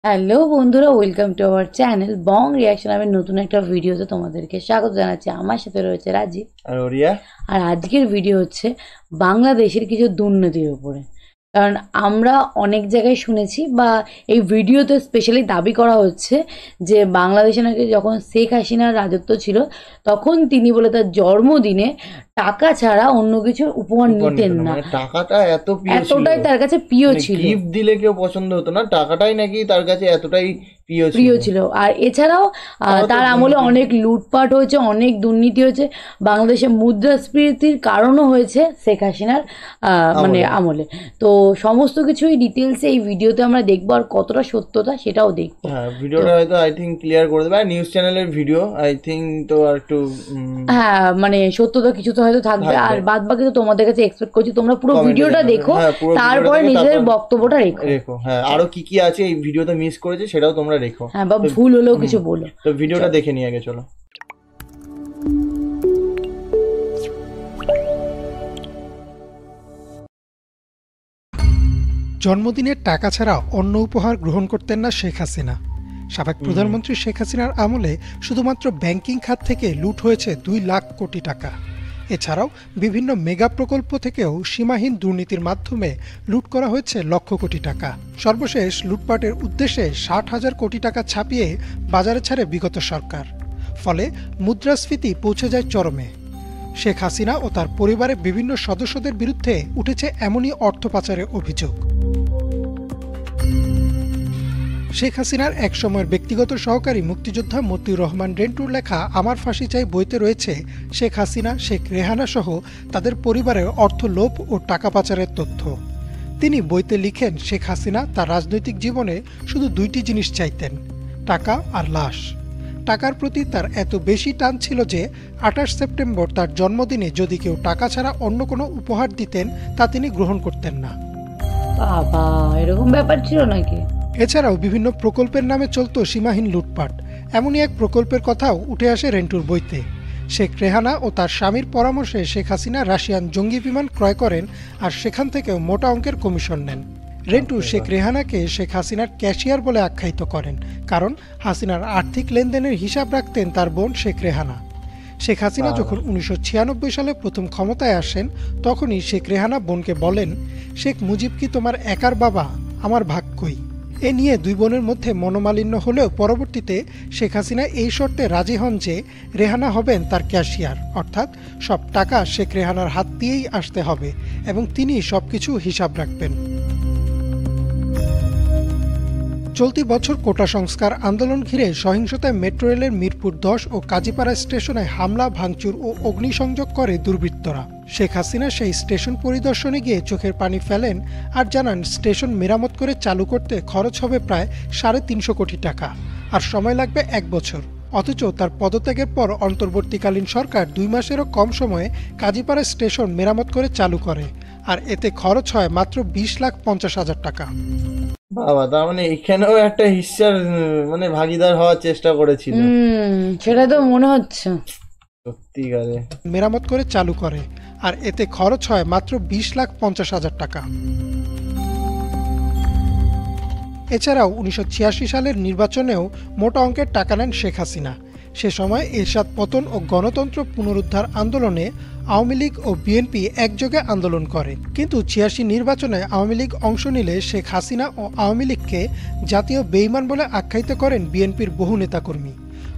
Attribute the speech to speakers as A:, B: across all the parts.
A: Hello বন্ধুরা, welcome to our channel Bong reaction. আমি নতুন একটা ভিডিওতে তোমাদেরকে স্বাগত জানাচ্ছি। আমার সাথে রয়েছে রাজীব
B: আর ওরিয়া।
A: আর আজকের ভিডিও হচ্ছে বাংলাদেশের কিছু দুর্নীতির উপরে। কারণ আমরা অনেক জায়গায় শুনেছি বা এই ভিডিওতে স্পেশালি দাবি করা হচ্ছে যে বাংলাদেশে নাকি যখন শেখ হাসিনার রাজত্ব ছিল তখন তিনি বলে তার জন্মদিনে টাকা ছাড়া অন্য কিছুর উপহার নিতেন না।
B: মানে টাকাটা এত প্রিয় ছিল,
A: এতটাই তার কাছে প্রিয়
B: মানে
A: ছিল।
B: গিফট দিলে কেউ পছন্দ হতো না, টাকাটাই নাকি তার কাছে এতটাই প্রিয়
A: প্রিয়
B: ছিল।
A: ছিল। আর এছাড়াও
B: আরো তো
A: তার আমলে
B: দুর্নীতি।
A: অনেক লুটপাট হয়েছে, অনেক দুর্নীতি হয়েছে। বাংলাদেশে মুদ্রাস্ফীতির কারণও হয়েছে শেখ হাসিনার মানে
B: আমলে।
A: আমলে। তো সমস্ত কিছুই ডিটেলসে এই ভিডিওতে আমরা দেখবো, আর কতটা সত্যতা সেটাও দেখবো।
B: হ্যাঁ,
A: তো
B: ভিডিওটা হয়তো আই থিঙ্ক ক্লিয়ার করে দেবে। নিউজ চ্যানেলের ভিডিও আই থিঙ্ক, তো আর একটু
A: হ্যাঁ, মানে সত্যতা কিছু তো হয়তো থাকবে, আর
B: থাকবে।
A: বাদ বাকি তো তোমাদের কাছে এক্সপেক্ট করছি তোমরা পুরো
B: কমেন্টে
A: ভিডিওটা
B: জানাবে,
A: দেখো,
B: হ্যাঁ পুরো ভিডিওটা
A: তারপরে
B: দেখে
A: নিজেদের
B: তারপর
A: বক্তব্যটা রেখো।
B: রেখো। হ্যাঁ, আরো কি কি আছে এই ভিডিওতে মিস করেছে সেটাও তোমরা রেখো।
A: হ্যাঁ, বা
B: তো
A: ভুল হলেও
B: হুম,
A: কিছু বলো।
B: তো ভিডিওটা
A: চলো।
B: দেখে নিয়ে আগে চলো।
C: জন্মদিনের টাকা ছাড়া অন্য উপহার গ্রহণ করতেন না শেখ হাসিনা। সাবেক প্রধানমন্ত্রী শেখ হাসিনার আমলে শুধুমাত্র ব্যাংকিং খাত থেকে লুট হয়েছে 2 লাখ কোটি টাকা। এছাড়াও বিভিন্ন মেগা প্রকল্প থেকেও সীমাহীন দুর্নীতির মাধ্যমে লুট করা হয়েছে লক্ষ কোটি টাকা। সর্বশেষ লুটপাটের উদ্দেশ্যে 60,000 কোটি টাকা ছাপিয়ে বাজারে ছাড়ে বিগত সরকার। ফলে মুদ্রাস্ফীতি পৌঁছে যায় চরমে। শেখ হাসিনা ও তার পরিবারের বিভিন্ন সদস্যদের বিরুদ্ধে উঠেছে এমনই অর্থ পাচারের অভিযোগ। শেখ হাসিনার এক সময়ের ব্যক্তিগত সহকারী মুক্তিযোদ্ধা মতিউর রহমান রেন্টুর লেখা আমার ফাঁসি চাই বইতে রয়েছে শেখ হাসিনা, শেখ রেহানা সহ তাদের পরিবারের অর্থ লোভ ও টাকা পাচারের তথ্য। তিনি বইতে লিখেন শেখ হাসিনা তার রাজনৈতিক জীবনে শুধু 2টি জিনিস চাইতেন, টাকা আর লাশ। টাকার প্রতি তার এত বেশি টান ছিল যে 28 সেপ্টেম্বর তার জন্মদিনে যদি কেউ টাকা ছাড়া অন্য কোনো উপহার দিতেন তা তিনি গ্রহণ করতেন না।
A: বাবা, এরকম ব্যাপার ছিল নাকি?
C: এছাড়াও বিভিন্ন প্রকল্পের নামে চলত সীমাহীন লুটপাট। এমনই এক প্রকল্পের কথাও উঠে আসে রেন্টুর বইতে। শেখ রেহানা ও তার স্বামীর পরামর্শে শেখ হাসিনা রাশিয়ান জঙ্গি বিমান ক্রয় করেন আর সেখান থেকেও মোটা অঙ্কের কমিশন নেন। রেন্টু শেখ রেহানাকে শেখ হাসিনার ক্যাশিয়ার বলে আখ্যায়িত করেন, কারণ হাসিনার আর্থিক লেনদেনের হিসাব রাখতেন তার বোন শেখ রেহানা। শেখ হাসিনা যখন 1996 সালে প্রথম ক্ষমতায় আসেন তখনই শেখ রেহানা বোনকে বলেন, শেখ মুজিব কি তোমার একার বাবা, আমার ভাগ কই? এ নিয়ে দুই বোনের মধ্যে মনোমালিন্য হলেও পরবর্তীতে শেখ হাসিনা এই শর্তে রাজি হন যে রেহানা হবেন তার ক্যাশিয়ার, অর্থাৎ সব টাকা শেখ রেহানার হাত দিয়েই আসতে হবে এবং তিনি সবকিছু হিসাব রাখবেন। চলতি বছর কোটা সংস্কার আন্দোলন ঘিরে সহিংসতায় মেট্রো রেলের মিরপুর 10 ও কাজীপাড়া স্টেশনে হামলা, ভাঙচুর ও অগ্নিসংযোগ করে দুর্বৃত্তরা। শেখ হাসিনা সেই স্টেশন পরিদর্শনে গিয়ে চোখের পানি ফেলেন আর জানান স্টেশন মেরামত করে চালু করতে খরচ হবে প্রায় 350 কোটি টাকা আর সময় লাগবে 1 বছর। অথচ তার পদত্যাগের পর অন্তর্বর্তীকালীন সরকার 2 মাসেরও কম সময়ে কাজীপাড়া স্টেশন মেরামত করে চালু করে, আর এতে খরচ হয় মাত্র 20,50,000 টাকা।
B: বাবা, তার মানে এখানেও একটা হিস্সার মানে ভাগিদার হওয়ার চেষ্টা করেছিল।
A: সেটা তো মনে হচ্ছে।
B: সত্যিকারে
C: মেরামত করে চালু করে, আর এতে খরচ হয় মাত্র 20,50,000 টাকা। এছাড়াও 1986 সালের নির্বাচনেও মোটা অঙ্কের টাকা নেন শেখ হাসিনা। সে সময় এরশাদ পতন ও গণতন্ত্র পুনরুদ্ধার আন্দোলনে আওয়ামী লীগ ও বিএনপি একযোগে আন্দোলন করে, কিন্তু 86 নির্বাচনে আওয়ামী লীগ অংশ নিলে শেখ হাসিনা ও আওয়ামী লীগকে জাতীয় বেঈমান বলে আখ্যায়িত করেন বিএনপির বহু নেতাকর্মী।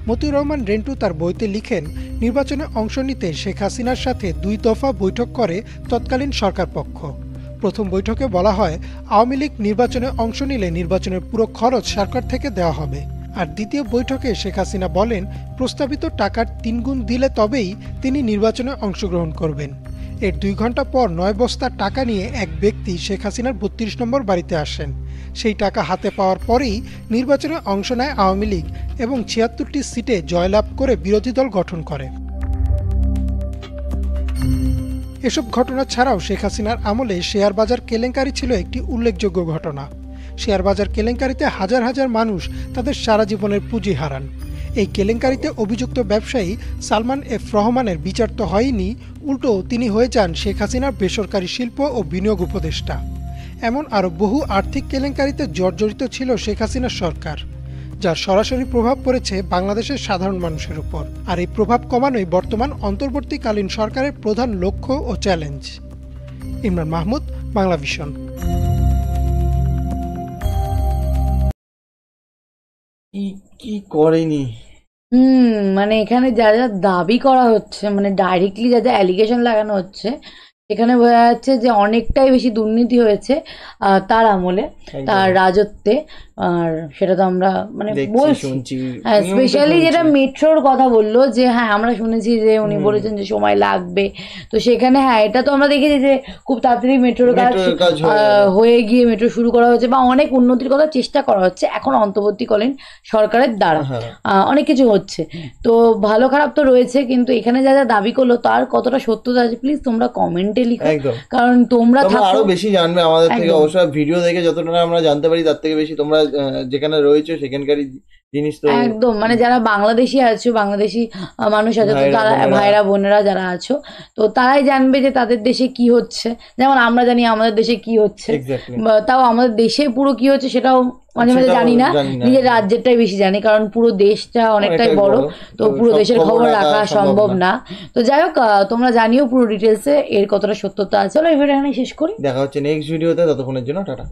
C: মতিউর রহমান রেন্টু তার বইতে লিখেন, নির্বাচনে অংশ নিতে শেখ হাসিনার সাথে 2 দফা বৈঠক করে তৎকালীন সরকার পক্ষ। প্রথম বৈঠকে বলা হয় আওয়ামী লীগ নির্বাচনে অংশ নিলে নির্বাচনের পুরো খরচ সরকার থেকে দেওয়া হবে, আর দ্বিতীয় বৈঠকে শেখ হাসিনা বলেন প্রস্তাবিত টাকার 3 গুণ দিলে তবেই তিনি নির্বাচনে অংশগ্রহণ করবেন। এর 2 ঘন্টা পর 9 বস্তা টাকা নিয়ে এক ব্যক্তি শেখ হাসিনার 32 নম্বর বাড়িতে আসেন। সেই টাকা হাতে পাওয়ার পরেই নির্বাচনে অংশ নেয় আওয়ামী লীগ এবং 76টি সিটে জয়লাভ করে বিরোধী দল গঠন করে। এসব ঘটনা ছাড়াও শেখ হাসিনার আমলে শেয়ার বাজার কেলেঙ্কারি ছিল একটি উল্লেখযোগ্য ঘটনা। শেয়ার বাজার কেলেঙ্কারিতে হাজার হাজার মানুষ তাদের সারা জীবনের পুঁজি হারান। এই কেলেঙ্কারিতে অভিযুক্ত ব্যবসায়ী সালমান এফ রহমানের বিচার তো হয়নি, উল্টো তিনি হয়ে যান শেখ হাসিনার বেসরকারি শিল্প ও বিনিয়োগ উপদেষ্টা। এমন আরও বহু আর্থিক কেলেঙ্কারিতে জর্জরিত ছিল শেখ হাসিনার সরকার, যার সরাসরি প্রভাব পড়েছে বাংলাদেশের সাধারণ মানুষের উপর। আর এই প্রভাব কমানোই বর্তমান অন্তর্বর্তীকালীন সরকারের প্রধান লক্ষ্য ও চ্যালেঞ্জ। ইমরান মাহমুদ, বাংলা ভিশন।
B: কি কি করেনি
A: মানে এখানে যা যা দাবি করা হচ্ছে, মানে ডাইরেক্টলি যা যা অ্যালিগেশন লাগানো হচ্ছে, এখানে বোঝা যাচ্ছে যে অনেকটাই বেশি দুর্নীতি হয়েছে তার আমলে, তার রাজত্বে। আর সেটা তো আমরা মানে বলছি, হ্যাঁ, স্পেশালি যেটা মেট্রোর কথা বললো, যে হ্যাঁ আমরা শুনেছি যে উনি বলেছেন যে সময় লাগবে, তো সেখানে হ্যাঁ এটা তো আমরা দেখেছি যে খুব তাড়াতাড়ি মেট্রোর কাজ হয়ে গিয়ে মেট্রো শুরু করা হচ্ছে বা অনেক উন্নতির কথা চেষ্টা করা হচ্ছে এখন অন্তর্বর্তীকালীন সরকারের দ্বারা। অনেক কিছু হচ্ছে, তো ভালো খারাপ তো রয়েছে, কিন্তু এখানে যা যা দাবি করলো তার কতটা সত্যতা আছে প্লিজ তোমরা কমেন্টে লিখো, কারণ তোমরা
B: আরো বেশি জানবে আমাদের থেকে। অবশ্যই ভিডিও দেখে যতটা আমরা জানতে পারি তার থেকে বেশি তোমরা যেখানে রয়েছে সেখানকারই জিনিস তো
A: একদম, মানে যারা বাংলাদেশি আছো, বাংলাদেশি মানুষ আছে, তো তারা ভাইরা বোনেরা যারা আছো, তো তারাই জানবে যে তাদের দেশে কি হচ্ছে, যেমন আমরা জানি আমাদের দেশে কি হচ্ছে, তাও আমাদের দেশে পুরো কি হচ্ছে সেটাও মাঝে মাঝে জানি না, নিজের রাজ্যেরটাই বেশি জানি, কারণ পুরো দেশটা অনেকটাই বড়, তো পুরো দেশের খবর রাখা সম্ভব না। তো যাই হোক, তোমরা জানিও পুরো ডিটেলসে এর কতটা সত্যতা আছে। চলো এই ভিডিও এখানে শেষ করি,
B: দেখা হচ্ছে নেক্সট ভিডিওতে, ততক্ষণের জন্য টাটা।